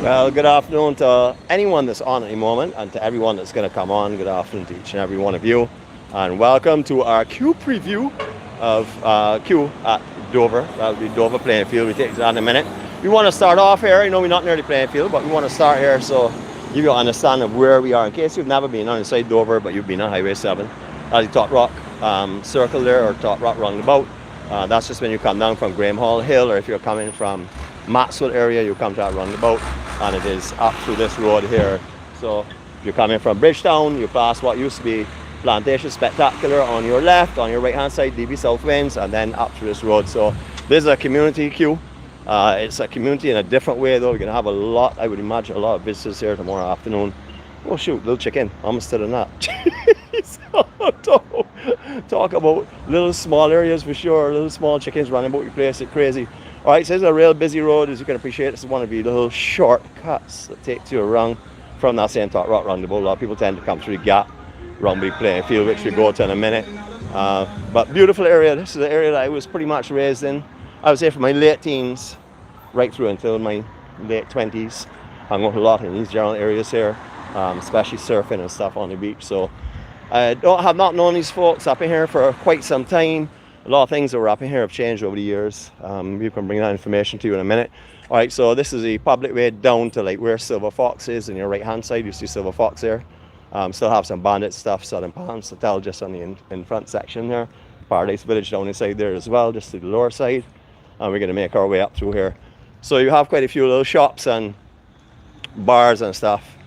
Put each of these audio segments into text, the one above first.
Well, good afternoon to anyone that's on at the moment, and to everyone that's going to come on. Good afternoon to each and every one of you, and welcome to our Q preview of Q at Dover. That'll be Dover playing field. We take that in a minute. We want to start off here. You know, we're not near the playing field, but we want to start here so you can understand of where we are. In case you've never been on inside Dover, but you've been on Highway 7, that's the Top Rock circle there, or Top Rock roundabout. That's just when you come down from Graham Hall Hill, or if you're coming from Maxwell area, you come to that roundabout, and it is up through this road here. So if you're coming from Bridgetown, you pass what used to be Plantation Spectacular on your left, on your right hand side, DB South Winds, and then up through this road. So this is a community queue. It's a community in a different way though. We're going to have a lot, I would imagine, a lot of visitors here tomorrow afternoon. Oh shoot, little chicken, almost to the nut. Talk about little small areas for sure, little small chickens running about your place, it's crazy. Alright, so this is a real busy road, as you can appreciate. This is one of the little shortcuts that takes you around from that same Top Rock roundabout. A lot of people tend to come through the gap, around the playing field, which we go to in a minute. But beautiful area. This is the area that I was pretty much raised in. I would say from my late teens right through until my late 20s. I hung out a lot in these general areas here, especially surfing and stuff on the beach. So I have not known these folks up in here for quite some time. A lot of things that were up in here have changed over the years. We can bring that information to you in a minute. All right, so this is the public way down to like where Silver Fox is. On your right hand side, you see Silver Fox there. Still have some bandit stuff, Southern Palms Hotel just on the in front section there. Paradise Village down inside there as well, just to the lower side. And we're going to make our way up through here. So you have quite a few little shops and bars and stuff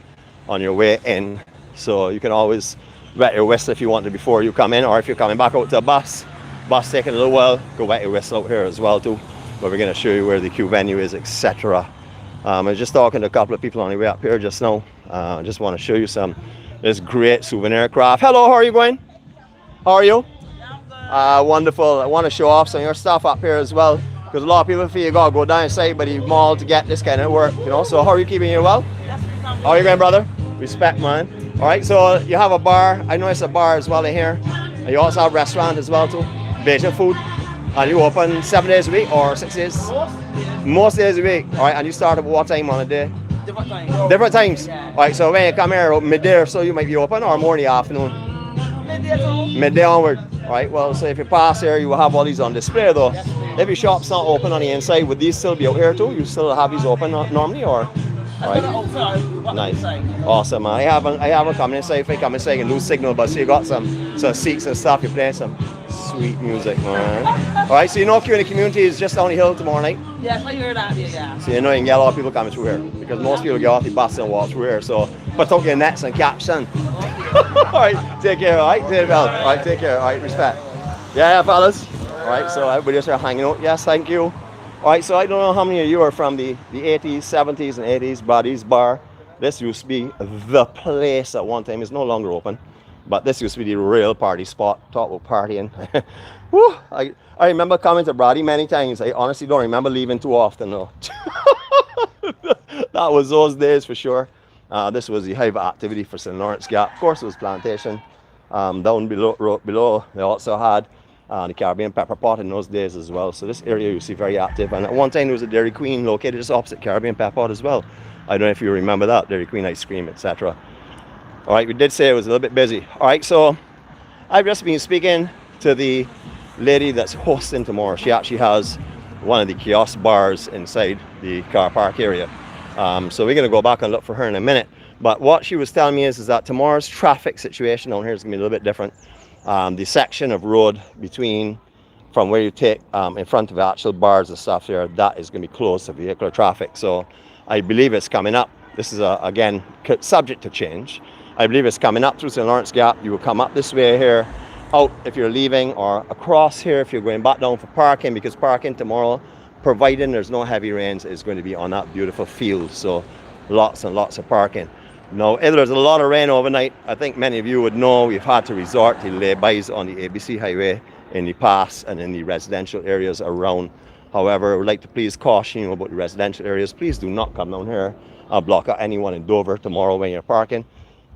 on your way in. So you can always wet your whistle if you want to before you come in, or if you're coming back out to a bus taking a little while, go wet your whistle out here as well too. But we're going to show you where the queue venue is, etc. I was just talking to a couple of people on the way up here just now. I just want to show you this great souvenir craft. Hello, how are you going? How are you? Wonderful. I want to show off some of your stuff up here as well, because a lot of people feel you gotta go down inside by the mall to get this kind of work, you know. So how are you keeping you well? How are you going, brother? Respect, man. All right, so you have a bar. I know it's a bar as well in here. And you also have a restaurant as well too. Beijing food. And you open 7 days a week or 6 days? Most days a week. All right, and you start at what time on a day? Different times. Different times? Yeah. All right, so when you come here midday or so, you might be open, or more in the afternoon? Midday too. Midday onward. All right, well, so if you pass here, you will have all these on display though. Yes, if your shop's not open on the inside, would these still be out here too? You still have these open normally, or? All right. Nice. Awesome, man. I haven't come inside. If I come inside, I can lose signal, but so you got some seats and stuff. You play some sweet music, man. All right, so you know QinTheCommunity is just down the hill tomorrow night. Yes, I heard that. Yeah. So you know you can get a lot of people coming through here, because most people get off the bus and walk through here. So put out your nets and catch son. All right, take care. All right, take care. All right, take care. All right, respect. Yeah, fellas. All right, so everybody just hanging out. Yes, thank you. All right, so I don't know how many of you are from the 80s, 70s, and 80s. Buddy's Bar. This used to be the place at one time. It's no longer open, but this used to be the real party spot. Talk about partying. Woo, I remember coming to Brady many times. I honestly don't remember leaving too often though. That was those days for sure. This was the hive activity for St.LawrenceGap. Of course, it was Plantation. Down below, they also had the Caribbean Pepper Pot in those days as well. So this area you see very active. And at one time there was a Dairy Queen located just opposite Caribbean Pepper Pot as well. I don't know if you remember that, Dairy Queen ice cream, etc. All right, we did say it was a little bit busy. All right, so I've just been speaking to the lady that's hosting tomorrow. She actually has one of the kiosk bars inside the car park area. So we're going to go back and look for her in a minute. But what she was telling me is that tomorrow's traffic situation down here is going to be a little bit different. The section of road from where you take in front of the actual bars and stuff there, that is going to be closed to vehicular traffic. So I believe it's coming up. This is again subject to change. I believe it's coming up through St.LawrenceGap. You will come up this way here, out if you're leaving, or across here if you're going back down for parking, because parking tomorrow, providing there's no heavy rains, is going to be on that beautiful field. So lots and lots of parking. Now, if there's a lot of rain overnight, I think many of you would know we've had to resort to lay-bys on the ABC highway in the past and in the residential areas around. However, I would like to please caution you about the residential areas. Please do not come down here and block out anyone in Dover tomorrow when you're parking.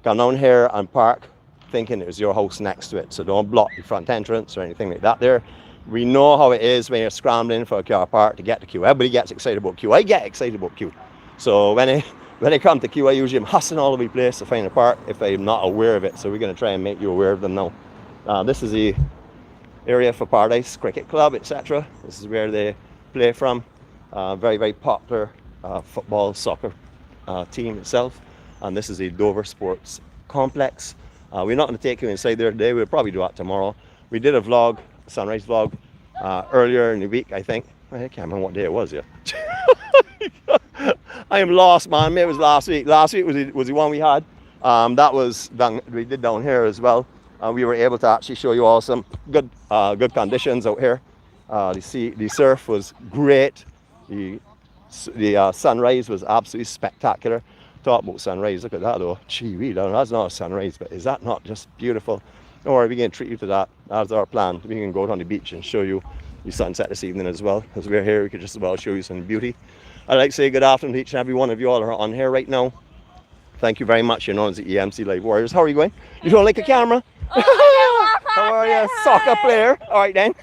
Come down here and park thinking it was your house next to it. So don't block the front entrance or anything like that there. We know how it is when you're scrambling for a car park to get to queue. Everybody gets excited about queue. I get excited about queue. So when they come to Q, I usually am hustling all over the place to find a park if I'm not aware of it. So we're going to try and make you aware of them now. This is the area for Paradise Cricket Club, etc. This is where they play from. Very, very popular football, soccer team itself. And this is the Dover Sports Complex. We're not going to take you inside there today. We'll probably do that tomorrow. We did a vlog, sunrise vlog, earlier in the week, I think. I can't remember what day it was yet. I am lost, man. Maybe it was last week. Last week was the one we had. That was done. We did down here as well. We were able to actually show you all some good conditions out here. The surf was great. The sunrise was absolutely spectacular. Talk about sunrise. Look at that though. Gee, that's not a sunrise, but is that not just beautiful? Don't worry, we're going to treat you to that. That's our plan. We can go out on the beach and show you the sunset this evening as well. As we're here, we could just as well show you some beauty. I'd like to say good afternoon to each and every one of you all who are on here right now. Thank you very much. You're known as the EMC Live Warriors. How are you going? You don't like a camera? How are you? Soccer player. All right then.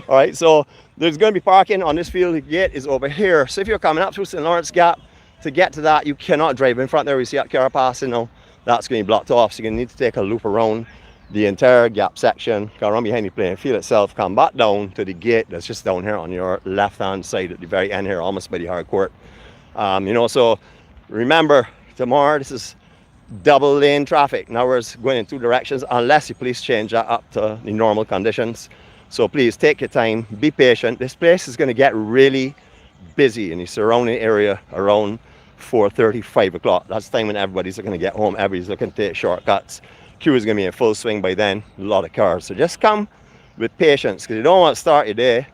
All right, so there's going to be parking on this field. The gate is over here. So if you're coming up through St.LawrenceGap, to get to that, you cannot drive in front there. We see that car passing now. That's going to be blocked off. So you're going to need to take a loop around the entire gap section, go around behind the playing field itself, come back down to the gate that's just down here on your left hand side at the very end here, almost by the hard court. So remember, tomorrow this is double lane traffic. Now we're going in two directions unless the police change that up to the normal conditions. So please take your time, be patient. This place is going to get really busy in the surrounding area around 4:30, 5 o'clock. That's the time when everybody's looking to get home, everybody's looking to take shortcuts. Queue is going to be in full swing by then, a lot of cars. So just come with patience, because you don't want to start your day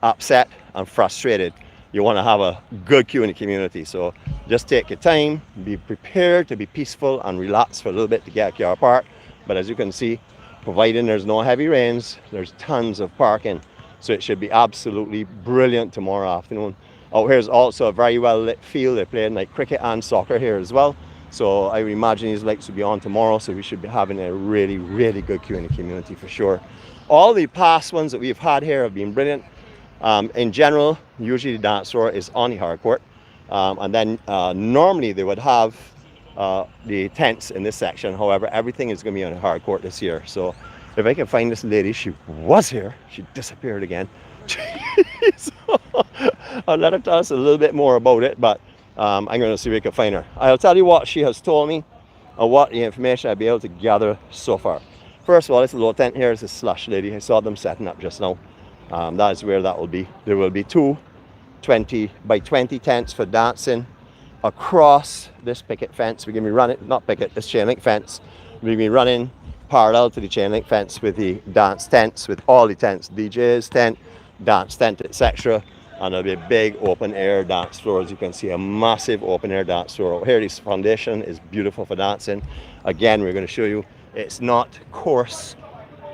upset and frustrated. You want to have a good queue in the community. So just take your time, be prepared to be peaceful and relax for a little bit to get a car parked. But as you can see, providing there's no heavy rains, there's tons of parking. So it should be absolutely brilliant tomorrow afternoon. Out here is also a very well lit field. They're playing like cricket and soccer here as well. So I would imagine these lights will be on tomorrow. So we should be having a really, really good queue in the community for sure. All the past ones that we've had here have been brilliant. In general, usually the dance floor is on the hard court. And then normally they would have the tents in this section. However, everything is going to be on the hard court this year. So if I can find this lady, she was here. She disappeared again. So, I'll let her tell us a little bit more about it, but I'm going to see if we can find her. I'll tell you what she has told me and what the information I'll be able to gather so far. First of all, this little tent here is a slush lady. I saw them setting up just now. That is where that will be. There will be two 20 by 20 tents for dancing across this picket fence. We're going to be running, not picket, this chain link fence. We're going to be running parallel to the chain link fence with the dance tents, with all the tents, DJs tent, dance tent, etc. And there'll be a big open air dance floor. As you can see, a massive open air dance floor. Over here, this foundation is beautiful for dancing. Again, we're going to show you, it's not coarse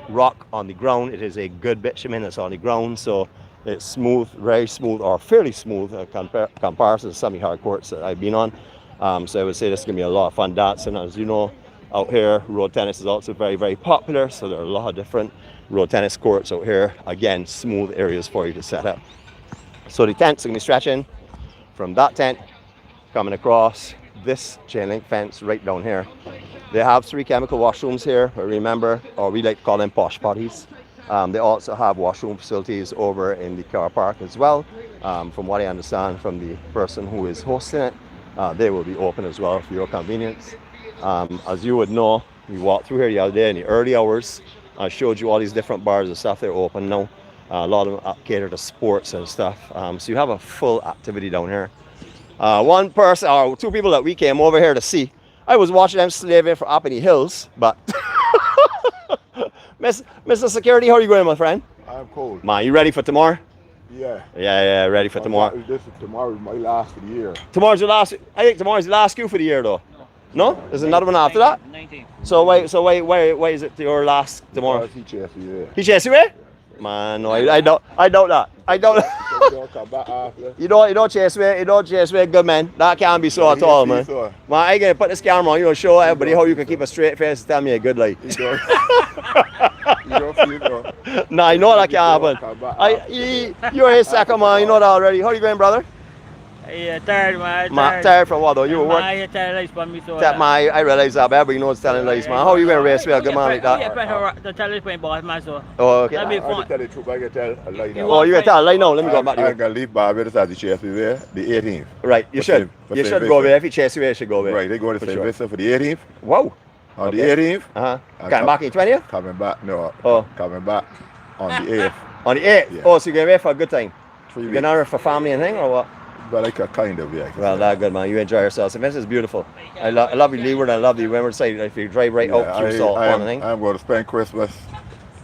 rock on the ground. It is a good bitumen that's on the ground. So it's smooth, very smooth, or fairly smooth comparison to some of the hard courts that I've been on. So I would say this is going to be a lot of fun dancing. As you know, out here, road tennis is also very, very popular. So there are a lot of different road tennis courts out here. Again, smooth areas for you to set up. So the tents are going to be stretching from that tent, coming across this chain link fence right down here. They have 3 chemical washrooms here, remember, or we like to call them posh potties. They also have washroom facilities over in the car park as well. From what I understand from the person who is hosting it, they will be open as well for your convenience. As you would know, we walked through here the other day in the early hours. I showed you all these different bars and stuff. They're open now. A lot of them cater to sports and stuff. So you have a full activity down here. One person, or 2 people that we came over here to see, I was watching them slaving for up in the hills, but Mr. Security, how are you going, my friend? I'm cold. Man, you ready for tomorrow? Yeah. Yeah, ready for tomorrow. Tomorrow is my last for the year. Tomorrow's your last. I think tomorrow's the last queue for the year, though. No? There's another one after that. 19. So why is it your last tomorrow? He chased me, yeah. He chased you away? Man, no, I doubt that. I doubt that. You don't chase me. You don't chase me, good man. That can't be so at all, man. So. Man, I gonna put this camera on you and show everybody how you can keep a straight face and tell me a good lie. You don't feel so. Nah, I know that can't happen. You're his second man. You know that already. How you going, brother? Yeah, tired, man. Tired from what though? You were working? My tired life for me, so. I realize that, but everybody knows telling lies, man. How you going to race with a good man like that? Yeah, the telling point boss, man, so. Oh, okay. That'd be I fun. tell the truth, I can tell a lie now. Oh, you can tell a lie now. Let me go back to I'm you. going to leave Barbados as the chase me there, the 18th. Right, you should. You should go there. If you chase you, you should go there. Right, they go to St. Vincent for the 18th. Wow. On the 18th. Coming back in 20th? Coming back, no. Oh. Coming back on the 8th. On the 8th? Yeah. Oh, so you're going away for a good time? 3 You're weeks. going out for family and thing, or what? But like a kind of, yeah. Well, that's good, man. You enjoy yourself. St. Vincent's beautiful. I love you, Leeward, and I love the Windward side. If you drive right out through Salt Pond and thing. I'm going to spend Christmas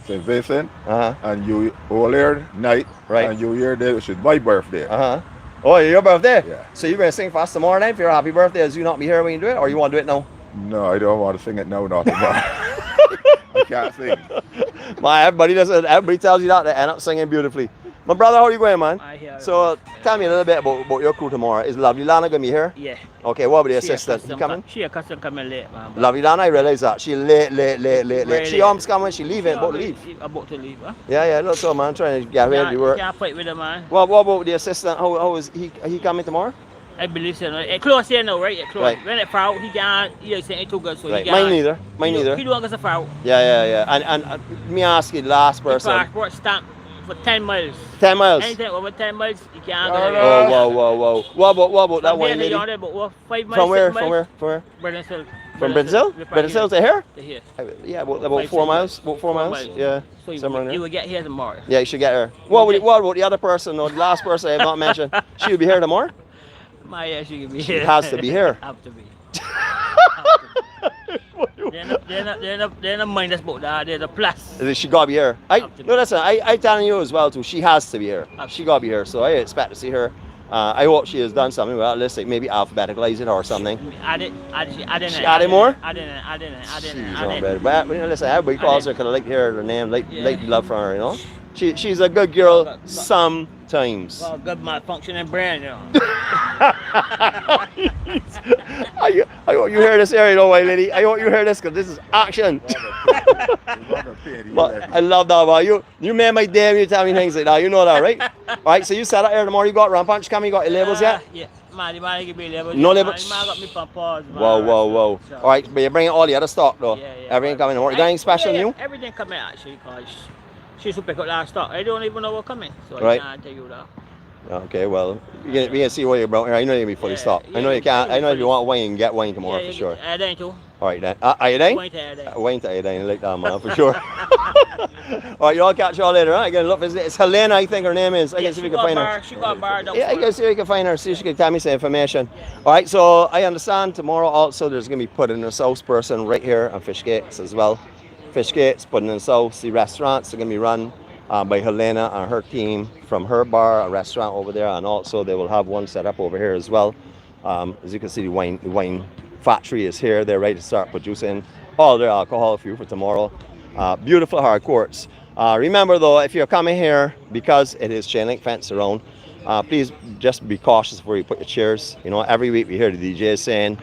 St. Vincent Uh-huh. and you all here night. Right. And you here there, which is my birthday. Uh-huh. Oh, your birthday? Yeah. So you're going to sing for us tomorrow night for your happy birthday as you not be here when you do it, or you want to do it now? No, I don't want to sing it now, not tomorrow. I can't sing. Everybody tells you that, they end up singing beautifully. My brother, how are you going, man? I hear. So tell me a little bit about your crew tomorrow. Is Lovely Lana going to be here? Yeah. Okay, what about the assistant? You coming? She a custom coming late, man. Lovely Lana, I realize that. She late. Very She late. almost coming, she leaving, about to leave. About to leave, huh? Yeah, look, so man, trying to get ready to work. Can't fight with her, man. What about the assistant? How is he coming tomorrow? I believe so. It's close here now, right? It's close. Right. When it far out, he can't. He saying it too good, so Right. he can't. Mine neither. He don't get so far out. Yeah. And me ask you, the last person. Passport stamp for 10 miles. 10 miles. Anything over 10 miles, you can't No, go. no. Whoa. What about that one lady? About 5 miles. From where? 6 miles. From where? Brazil. From Brazil? Brazil to here? To here. Yeah, about 5, 4 6 miles. About 4 miles. miles. Yeah. So Somewhere in you there. will get here tomorrow. Yeah, you should get her. What about the other person, or the last person I have not mentioned? She will be here tomorrow? My ass, you can be She here. has to be here. Have to be. They're not mind us about that. They're the plus. She gotta be here. Have to be. No, listen, I telling you as well too. She has to be here. She gotta be here. So I expect to see her. I hope she has done something with that list, like maybe alphabeticalize it or something. She added more? I didn't. She's on better. But listen, everybody calls her because I like to hear her name, like love from her, you know. She's a good girl sometimes. Well, good malfunctioning brain, you know. I hope you hear this area, though, white lady. I hope you hear this because this is action. But I love that about you. You made my day when you tell me things like that. You know that, right? All right, so you set up here tomorrow. You got ramp punch coming. You got your labels yet? Yeah. Man, give me labels. No labels? Man got me paws, man. Whoa. So- All right, but you're bringing all the other stock, though. Yeah. Everything coming tomorrow. You got anything special new? Everything coming actually, because she's to pick up last stock. I don't even know what's coming, so Right. I can't tell you that. Okay, well, we can see what you're brought here. I know you're going to be fully stocked. I know you can't. I know if you want wine, you can get wine tomorrow for sure. I don't too. All right, then. Are you then? Wine to add that. Wayne to Adine, I like that, man, for sure. All right, you all catch y'all later, right? Again, look, it's Helena, I think her name is. I can see if we can find her. She got bar down. Yeah, I can see if we can find her, see if she can tell me some information. All right, so I understand tomorrow also there's going to be pudding and sauce person right here on Fish Gates as well. Fish Gates, pudding and sauce, the restaurants are going to be run by Helena and her team from her bar, a restaurant over there, and also they will have one set up over here as well. As you can see, the wine factory is here. They're ready to start producing all their alcohol for you for tomorrow. Beautiful hard courts. Remember though, if you're coming here, because it is chain link fence around, please just be cautious before you put your chairs. You know, every week we hear the DJs saying,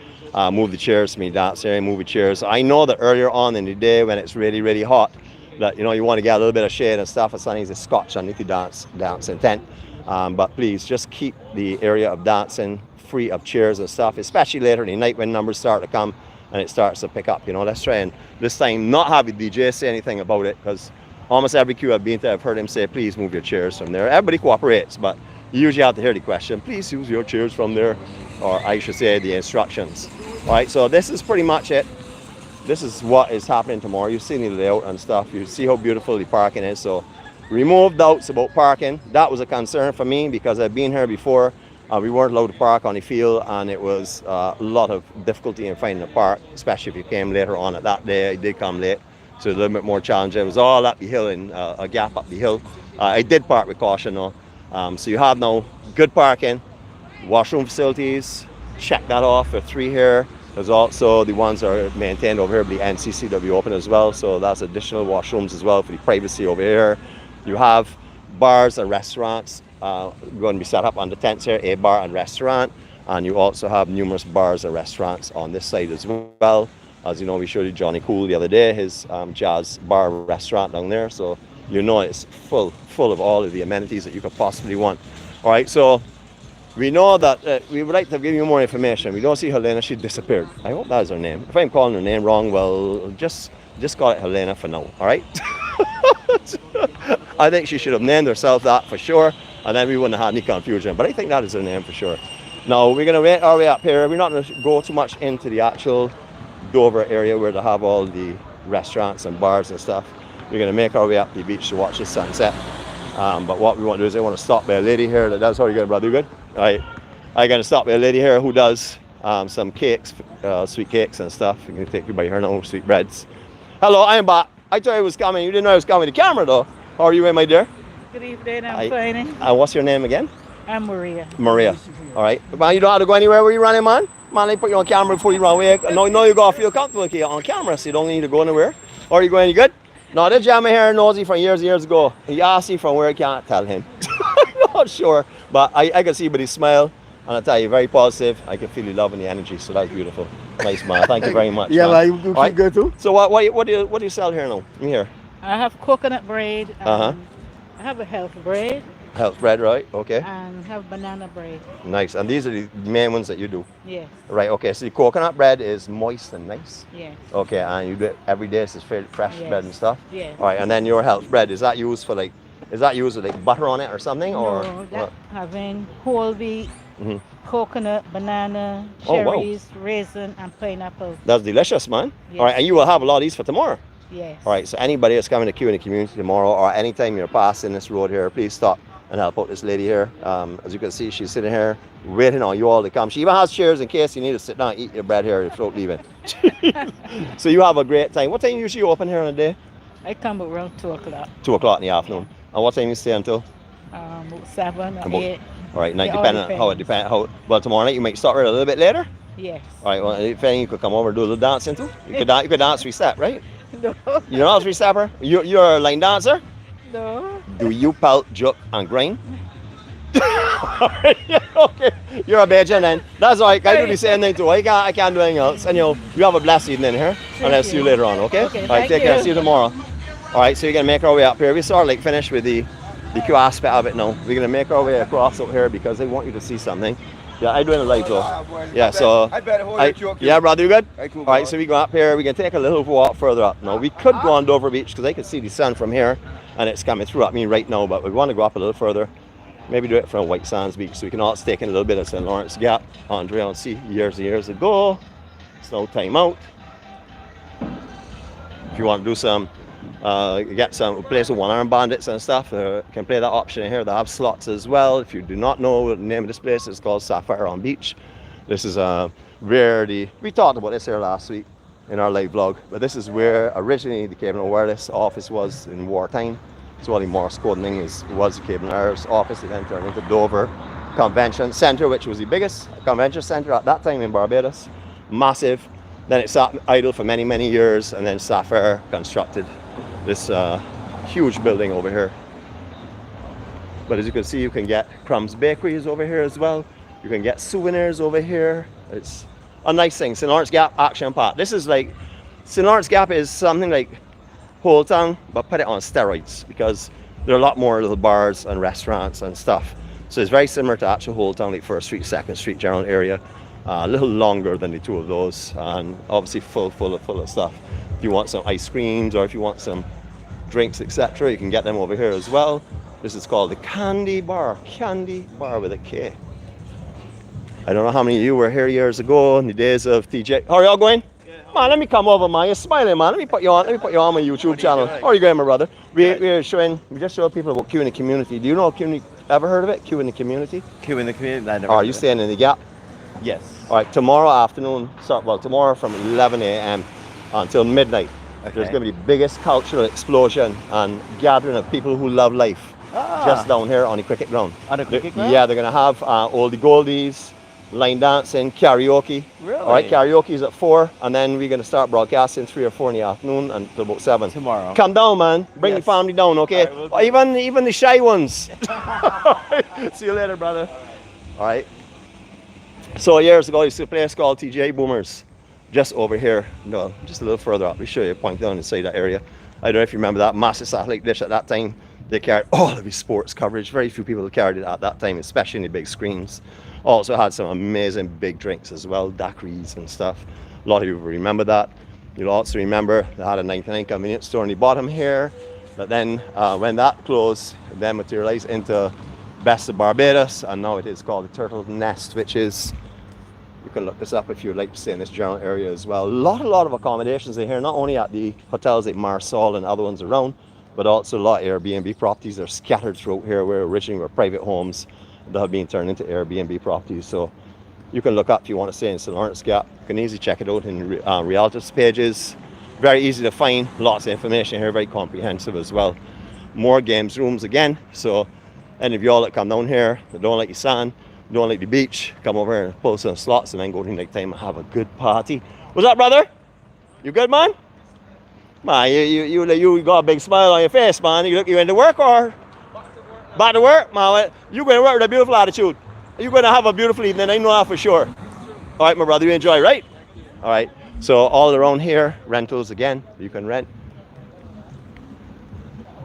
move the chairs to me, dance area, move the chairs. I know that earlier on in the day when it's really hot, that you want to get a little bit of shade and stuff, it's a scotch underneath the dancing tent. But please just keep the area of dancing free of chairs and stuff, especially later in the night when numbers start to come and it starts to pick up. Let's try and this time not have the DJ say anything about it, because almost every queue I've been to, I've heard him say, please move your chairs from there. Everybody cooperates, but you usually have to hear the question, please use your chairs from there, or I should say the instructions. All right, so this is pretty much it. This is what is happening tomorrow. You've seen the layout and stuff. You see how beautiful the parking is. So remove doubts about parking. That was a concern for me because I've been here before. We weren't allowed to park on the field, and it was a lot of difficulty in finding a park, especially if you came later on. At that day, I did come late, so a little bit more challenging. It was all up the hill and a gap up the hill. I did park with caution though. So you have now good parking, washroom facilities. Check that off. There are 3 here. There's also the ones that are maintained over here by the NCCW open as well. So that's additional washrooms as well for the privacy over here. You have bars and restaurants going to be set up on the tents here, a bar and restaurant. And you also have numerous bars and restaurants on this side as well. As you know, we showed you Johnny Cool the other day, his jazz bar restaurant down there. So it's full of all of the amenities that you could possibly want. All right, so We know that we would like to give you more information. We don't see Helena, she disappeared. I hope that is her name. If I'm calling her name wrong, well, just call it Helena for now, all right? I think she should have named herself that for sure, and then we wouldn't have had any confusion, but I think that is her name for sure. Now, we're going to make our way up here. We're not going to go too much into the actual Dover area where they have all the restaurants and bars and stuff. We're going to make our way up the beach to watch the sunset. But what we want to do is I want to stop by a lady here that does, how are you going, brother? You good? All right. I'm going to stop by a lady here who does some cakes, sweet cakes and stuff. I'm going to take you by her now, sweet breads. Hello, I'm back. I thought I was coming. You didn't know I was coming to the camera though. How are you, my dear? Good evening, I'm fine. And what's your name again? I'm Maria. Maria. All right. Man, you don't have to go anywhere where you're running, man. Man, they put you on camera before you run away. No, you got to feel comfortable here on camera, so you don't need to go anywhere. Or are you going, you good? No, this gentleman here knows you from years and years ago. He asked you from where, I can't tell him. I'm not sure, but I can see by his smile, and I tell you, very positive. I can feel you loving the energy, so that's beautiful. Nice, man. Thank you very much. Yeah, man. you do good too. So what do you sell here now? In here? I have coconut bread. I have a health bread. Health bread, right? Okay. And have banana bread. Nice. And these are the main ones that you do? Yes. Right, okay. So the coconut bread is moist and nice? Yes. Okay, and you do it every day, so it's fairly fresh Yes. bread and stuff? Yes. All right, and then your health bread, is that used with like butter on it or something? No, that having whole wheat, coconut, banana, Oh, wow. cherries, raisin, and pineapple. That's delicious, man. Yes. All right, and you will have a lot of these for tomorrow? Yes. All right, so anybody that's coming to QinTheCommunity tomorrow or anytime you're passing this road here, please stop and help out this lady here. As you can see, she's sitting here waiting on you all to come. She even has chairs in case you need to sit down and eat your bread here without leaving. So you have a great time. What time you usually open here on a day? I come around 2 o'clock. 2 o'clock in the afternoon. And what time you stay until? 7 or About- 8. All right, night, It all depending on how it depends. Well, tomorrow night you might start a little bit later. Yes. All right, well, if anything, you could come over and do a little dancing too. You could dance three-step, right? No. You know how three-stepper? You're a line dancer? No. Do you pelt, juke, and grind? Okay, you're a Bajan then. That's all right. I do the same thing too. I can't do anything else. And you have a blessed evening here. And I'll see you later on, okay? Okay, all right, thank take care. you. See you tomorrow. All right, so you're gonna make our way up here. We sort of like finished with the Q aspect of it now. We're gonna make our way across up here because I want you to see something. Yeah, I'm doing a live though. Yeah, so I better hold your joke. yeah, brother, you good? Hey, cool, All right, brother. so we go up here. We can take a little walk further up. Now we could go on Dover Beach because I can see the sun from here, and it's coming through at me right now. But we want to go up a little further. Maybe do it from White Sands Beach, so we can also take in a little bit of St.LawrenceGap. Andre on sea years and years ago. It's no time out. If you want to do some, get some play some one-arm bandits and stuff, can play that option in here. They have slots as well. If you do not know the name of this place, it's called Sapphire on Beach. This is where we talked about this here last week in our live vlog, but this is where originally the Cable and Wireless office was in wartime. So all the Morse coding was the Cable and Wireless office. It then turned into Dover Convention Center, which was the biggest convention center at that time in Barbados. Massive. Then it sat idle for many, many years, and then Sapphire constructed this huge building over here. But as you can see, you can get Crumbs Bakeries over here as well. You can get souvenirs over here. It's a nice thing. St.LawrenceGap Action Park. This is like, St.LawrenceGap is something like Whole Town, but put it on steroids because there are a lot more little bars and restaurants and stuff. So it's very similar to actual Whole Town, like 1st Street, 2nd Street general area. A little longer than the two of those, and obviously full of stuff. If you want some ice creams or if you want some drinks, etc., you can get them over here as well. This is called the Candy Bar with a K. I don't know how many of you were here years ago in the days of TJ. How are y'all going? Man, let me come over, man. You're smiling, man. Let me put you on my YouTube channel. How are you going, my brother? We just showing people about QinTheCommunity. Do you know ever heard of it? QinTheCommunity? QinTheCommunity, I never Are you staying in the Gap? Yes. All right, tomorrow afternoon, tomorrow from 11 a.m. until midnight, there's Okay. going to be the biggest cultural explosion and gathering of people who love life just down here on the cricket ground. On the cricket ground? Yeah, they're going to have oldie goldies, line dancing, karaoke. Really? All right, karaoke is at 4, and then we're going to start broadcasting 3 or 4 in the afternoon until about 7. Tomorrow. Come down, man. Bring the Yes. family down, okay? All right, Even the shy ones. See you later, brother. All right. So years ago, I used to play a place called TJ Boomers, just over here. No, just a little further up. Let me show you a point down inside that area. I don't know if you remember that massive satellite dish at that time. They carried all of his sports coverage. Very few people carried it at that time, especially in the big screens. Also had some amazing big drinks as well, daiquiris and stuff. A lot of people remember that. You'll also remember they had a 99 convenience store on the bottom here. But then when that closed, it then materialized into Best of Barbados, and now it is called the Turtle Nest, which is, you can look this up if you'd like to stay in this general area as well. A lot of accommodations in here, not only at the hotels like Marsal and other ones around, but also a lot of Airbnb properties are scattered throughout here, where originally were private homes that have been turned into Airbnb properties. So you can look up if you want to stay in St.LawrenceGap. You can easily check it out in Realtors pages. Very easy to find, lots of information here, very comprehensive as well. More games rooms again, so any of y'all that come down here that don't like the sand, don't like the beach, come over here and pull some slots and then go to night time and have a good party. What's up, brother? You good, man? Man, you got a big smile on your face, man. You into work or? Back to work? Man, you going to work with a beautiful attitude. You're going to have a beautiful evening, I know that for sure. All right, my brother, you enjoy, right? All right, so all around here, rentals again, you can rent.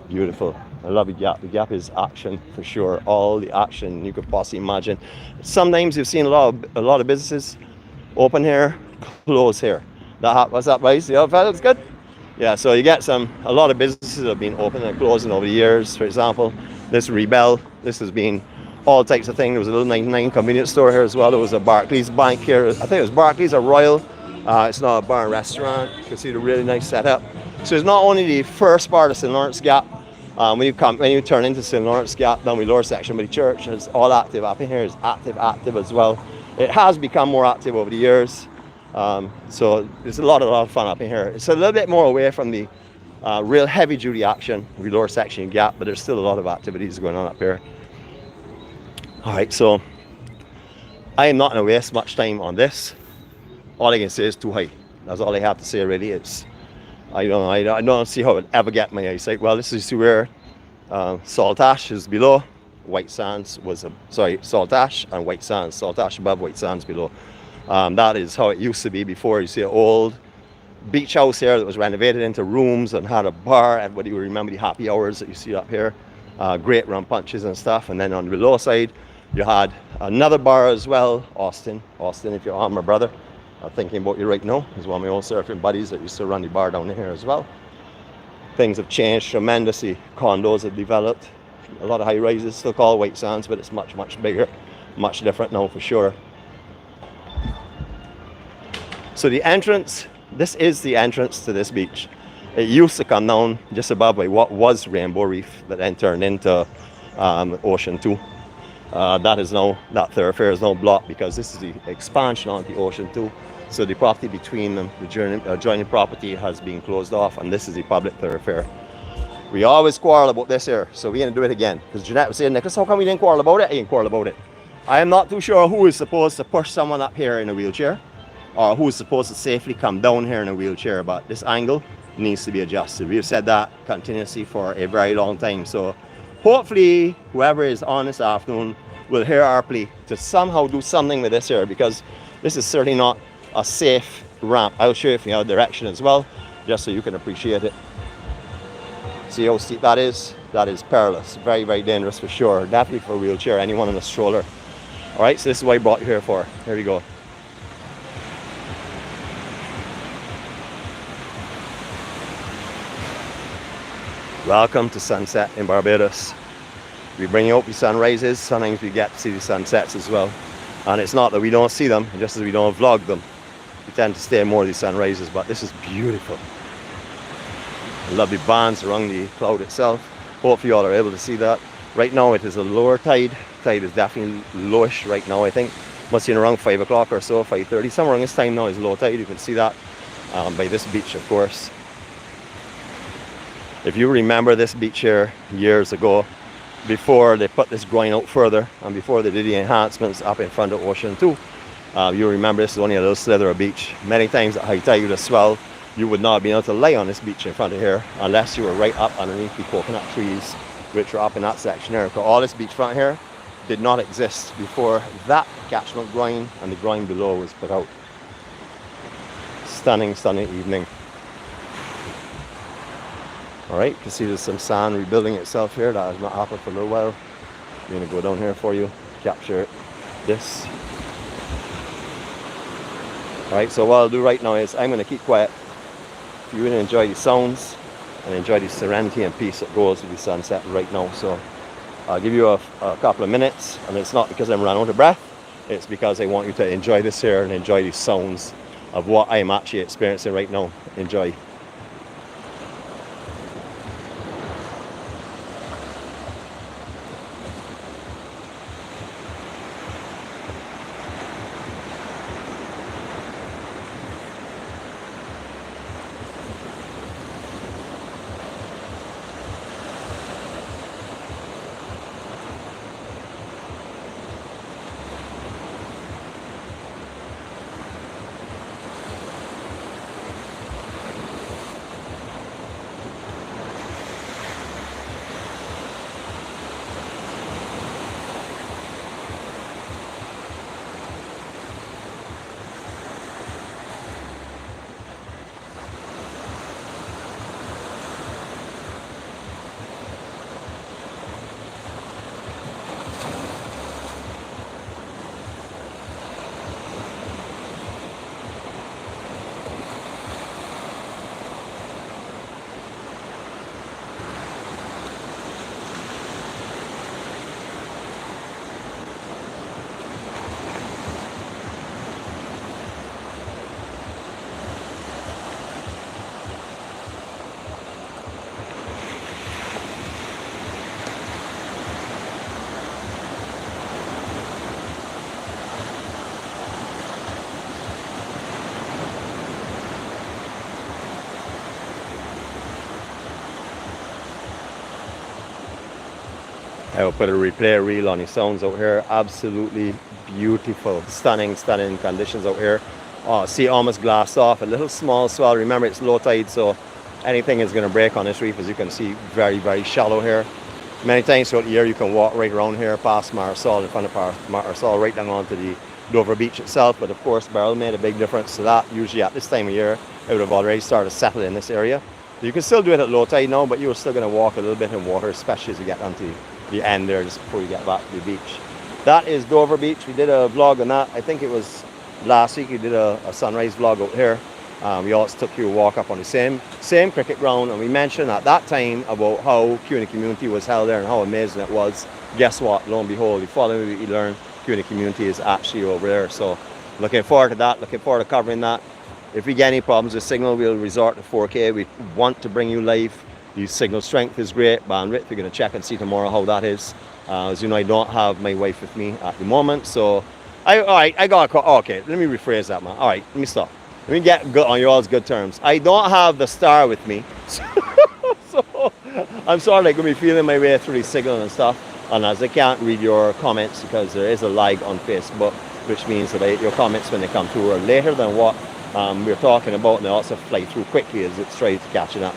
Beautiful. I love the Gap. The Gap is action for sure. All the action you could possibly imagine. Sometimes you've seen a lot of businesses open here, close here. What's that, boys? Yeah, fellas, good? Yeah, so you get a lot of businesses have been open and closing over the years. For example, this Rebel, this has been all types of things. There was a little 99 convenience store here as well. There was a Barclays bank here. I think it was Barclays or Royal. It's not a bar and restaurant. You can see the really nice setup. So it's not only the first part of St.LawrenceGap. When you turn into St.LawrenceGap down the lower section by the church, it's all active. Up in here is active as well. It has become more active over the years. So there's a lot of fun up in here. It's a little bit more away from the real heavy duty action, the lower section Gap, but there's still a lot of activities going on up here. All right, so I am not going to waste much time on this. All I can say is too high. That's all I have to say really. I don't see how it would ever get my eyesight. Well, this is where Salt Ash is below. White Sands was Salt Ash and White Sands. Salt Ash above, White Sands below. That is how it used to be before. You see an old beach house here that was renovated into rooms and had a bar. Everybody will remember the happy hours that you see up here. Great rum punches and stuff. And then on the below side, you had another bar as well. Austin, if you're on, my brother. I'm thinking about you right now. He's one of my old surfing buddies that used to run the bar down here as well. Things have changed tremendously. Condos have developed. A lot of high rises, still called White Sands, but it's much, much bigger. Much different now for sure. So the entrance, this is the entrance to this beach. It used to come down just above by what was Rainbow Reef, that then turned into Ocean 2. That thoroughfare is now blocked because this is the expansion onto Ocean 2. So the property between them, the adjoining property has been closed off, and this is the public thoroughfare. We always quarrel about this here, so we're going to do it again. Because Jeanette was saying, Nicholas, how come we didn't quarrel about it? I didn't quarrel about it. I am not too sure who is supposed to push someone up here in a wheelchair, or who is supposed to safely come down here in a wheelchair, but this angle needs to be adjusted. We've said that continuously for a very long time. So hopefully whoever is on this afternoon will hear our plea to somehow do something with this here, because this is certainly not a safe ramp. I'll show you from the other direction as well, just so you can appreciate it. See how steep that is? That is perilous. Very, very dangerous for sure. Definitely for a wheelchair, anyone in a stroller. All right, so this is what I brought you here for. Here we go. Welcome to sunset in Barbados. We bring you up the sunrises, sometimes we get to see the sunsets as well. And it's not that we don't see them, just as we don't vlog them. We tend to stay more of the sunrises, but this is beautiful. I love the bands around the cloud itself. Hopefully you all are able to see that. Right now it is a lower tide. Tide is definitely lowish right now, I think. Must be around 5 o'clock or so, 5:30. Somewhere around this time now is low tide. You can see that by this beach, of course. If you remember this beach here years ago, before they put this groin out further and before they did the enhancements up in front of Ocean 2, you remember this is only a little slither of beach. Many times at high tide with a swell, you would not be able to lay on this beach in front of here unless you were right up underneath the coconut trees, which are up in that section here. Because all this beachfront here did not exist before that catchment groin and the groin below was put out. Stunning, stunning evening. All right, you can see there's some sand rebuilding itself here. That has not happened for a little while. I'm gonna go down here for you, capture this. All right, so what I'll do right now is I'm gonna keep quiet. If you really enjoy these sounds and enjoy the serenity and peace that goes with the sunset right now. So I'll give you a couple of minutes, and it's not because I'm running out of breath, it's because I want you to enjoy this here and enjoy these sounds of what I am actually experiencing right now. Enjoy. I will put a replay reel on the sounds out here. Absolutely beautiful, stunning conditions out here. See, almost glassed off, a little small swell. Remember, it's low tide, so anything is going to break on this reef. As you can see, very shallow here. Many times throughout the year you can walk right around here past Marisol, in front of Marisol, right down onto the Dover Beach itself. But of course, Beryl made a big difference to that. Usually at this time of year it would have already started to settle in this area. You can still do it at low tide now, but you're still going to walk a little bit in water, especially as you get onto the end there, just before you get back to the beach. That is Dover Beach. We did a vlog on that. I think it was last week. We did a sunrise vlog out here. We also took you a walk up on the same cricket ground, and we mentioned at that time about how QinTheCommunity was held there and how amazing it was. Guess what? Lo and behold, the following week we learned QinTheCommunity is actually over there. So looking forward to that, looking forward to covering that. If we get any problems with signal, we'll resort to 4K. We want to bring you live. The signal strength is great, bandwidth, we're going to check and see tomorrow how that is. As you know, I don't have my wife with me at the moment, so okay, let me rephrase that, man. All right, let me stop. Let me get good on you all's good terms. I don't have the star with me, so I'm sort of like going to be feeling my way through the signal and stuff, and as I can't read your comments because there is a lag on Facebook, which means that your comments when they come through are later than what we're talking about, and they also fly through quickly as it's trying to catch it up.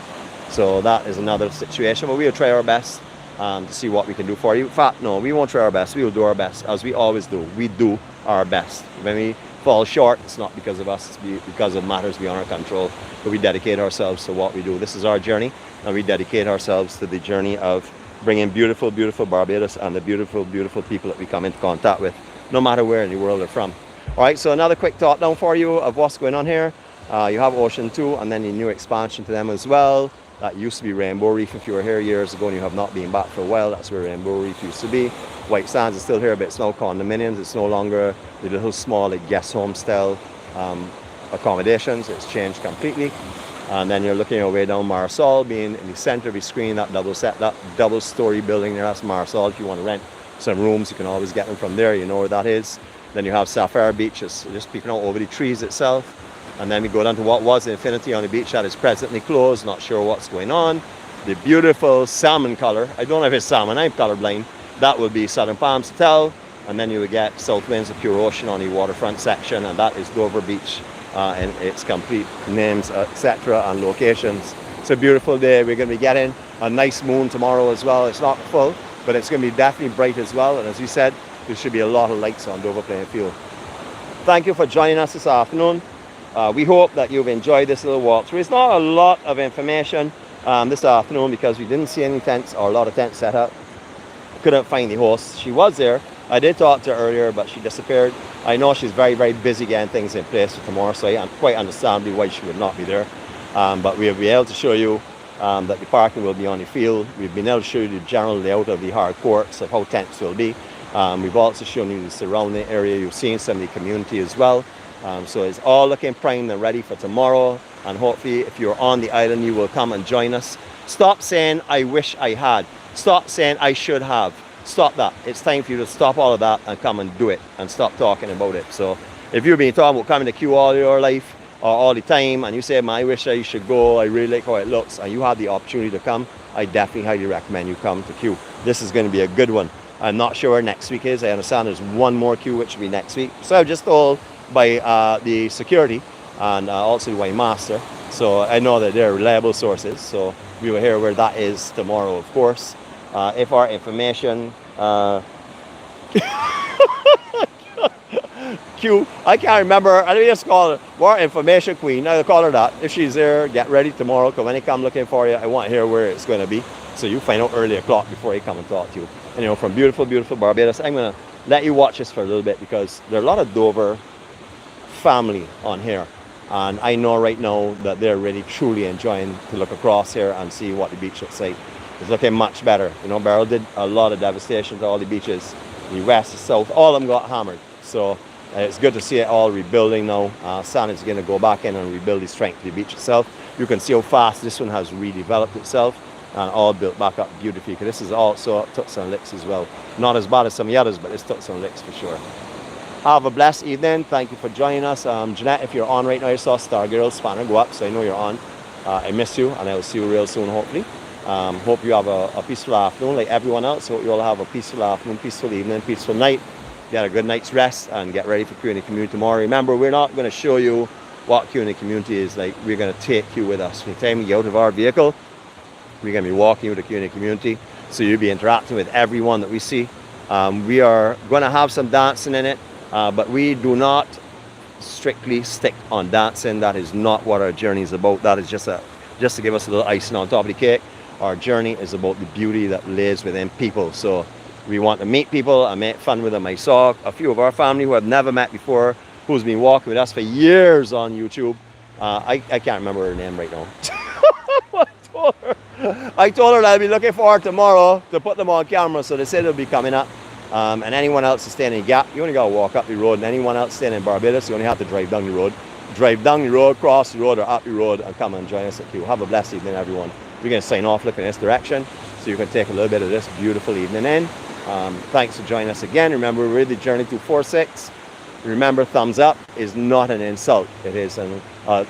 So that is another situation, but we'll try our best to see what we can do for you. In fact, no, we won't try our best. We will do our best, as we always do. We do our best. When we fall short, it's not because of us, it's because of matters beyond our control. But we dedicate ourselves to what we do. This is our journey, and we dedicate ourselves to the journey of bringing beautiful Barbados and the beautiful people that we come into contact with, no matter where in the world they're from. All right, so another quick thought down for you of what's going on here. You have Ocean 2 and then the new expansion to them as well. That used to be Rainbow Reef. If you were here years ago and you have not been back for a while, that's where Rainbow Reef used to be. White Sands is still here, but it's now condominiums. It's no longer the little small like guest home style accommodations. It's changed completely. And then you're looking your way down Marisol, being in the center of the screen, that double story building there. That's Marisol. If you want to rent some rooms, you can always get them from there. You know where that is. Then you have Sapphire Beach, just peeking out over the trees itself. And then we go down to what was Infinity on the beach that is presently closed, not sure what's going on. The beautiful salmon color, I don't know if it's salmon, I'm colorblind. That will be Southern Palms Hotel, and then you will get South Winds of Pure Ocean on the waterfront section, and that is Dover Beach and its complete names, etc. and locations. It's a beautiful day. We're going to be getting a nice moon tomorrow as well. It's not full, but it's going to be definitely bright as well, and as you said, there should be a lot of lights on Dover playing field. Thank you for joining us this afternoon. We hope that you've enjoyed this little walkthrough. It's not a lot of information, this afternoon because we didn't see any tents or a lot of tents set up. Couldn't find the host. She was there. I did talk to her earlier, but she disappeared. I know she's very, very busy getting things in place for tomorrow, so I quite understandably why she would not be there. But we'll be able to show you that the parking will be on the field. We've been able to show you the general layout of the hard courts of how tents will be. We've also shown you the surrounding area. You've seen some of the community as well. So it's all looking primed and ready for tomorrow. And hopefully, if you're on the island, you will come and join us. Stop saying, I wish I had. Stop saying, I should have. Stop that. It's time for you to stop all of that and come and do it and stop talking about it. So if you've been talking about coming to Q all your life or all the time and you say, man, I wish I should go, I really like how it looks, and you have the opportunity to come, I definitely highly recommend you come to Q. This is going to be a good one. I'm not sure where next week is. I understand there's one more Q which will be next week. So I'm just told by the security and also by master. So I know that they're reliable sources. So we will hear where that is tomorrow, of course. If our information Q, I can't remember, I just call her our information queen. I'll call her that. If she's there, get ready tomorrow, because when I come looking for you, I want to hear where it's going to be. So you find out early o'clock before I come and talk to you. And you know, from beautiful, beautiful Barbados, I'm going to let you watch this for a little bit because there are a lot of Dover family on here. And I know right now that they're really truly enjoying to look across here and see what the beach looks like. It's looking much better. You know, Barrel did a lot of devastation to all the beaches. The west, the south, all of them got hammered. So it's good to see it all rebuilding now. San is going to go back in and rebuild the strength of the beach itself. You can see how fast this one has redeveloped itself and all built back up beautifully. Because this is also took some licks as well. Not as bad as some of the others, but it's took some licks for sure. Have a blessed evening. Thank you for joining us. Jeanette, if you're on right now, I saw Stargirl's spanner go up, so I know you're on. I miss you, and I will see you real soon, hopefully. Hope you have a peaceful afternoon like everyone else. Hope you all have a peaceful afternoon, peaceful evening, peaceful night. Get a good night's rest and get ready for QinTheCommunity tomorrow. Remember, we're not going to show you what QinTheCommunity is like. We're going to take you with us. From the time we get out of our vehicle, we're going to be walking you to QinTheCommunity. So you'll be interacting with everyone that we see. We are going to have some dancing in it, but we do not strictly stick on dancing. That is not what our journey is about. That is just to give us a little icing on top of the cake. Our journey is about the beauty that lives within people. So we want to meet people and make fun with them. I saw a few of our family who I've never met before, who's been walking with us for years on YouTube. I can't remember her name right now. I told her that I'll be looking for her tomorrow to put them on camera, so they said they'll be coming up. And anyone else is staying in Gap, you only got to walk up the road, and anyone else staying in Barbados, you only have to drive down the road. Drive down the road, cross the road, or up the road, and come and join us at Q. Have a blessed evening, everyone. We're going to sign off looking in this direction, so you can take a little bit of this beautiful evening in. Thanks for joining us again. Remember, we're the Journey to 4-6. Remember, thumbs up is not an insult. It is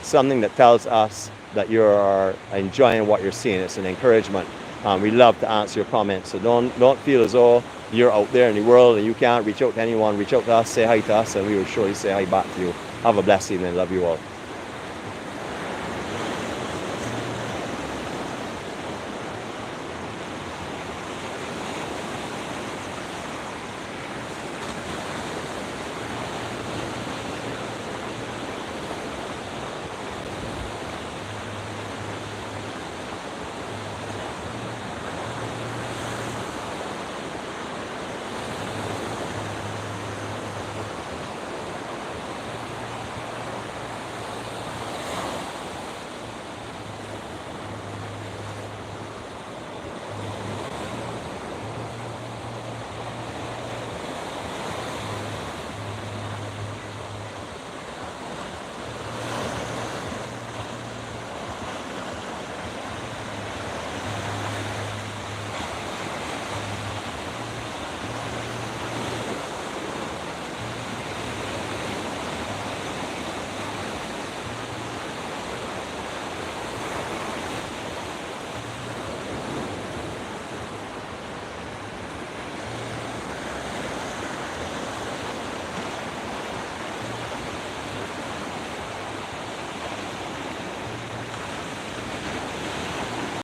something that tells us that you're enjoying what you're seeing. It's an encouragement. We love to answer your comments, so don't feel as though you're out there in the world and you can't reach out to anyone. Reach out to us, say hi to us, and we will surely say hi back to you. Have a blessed evening. Love you all.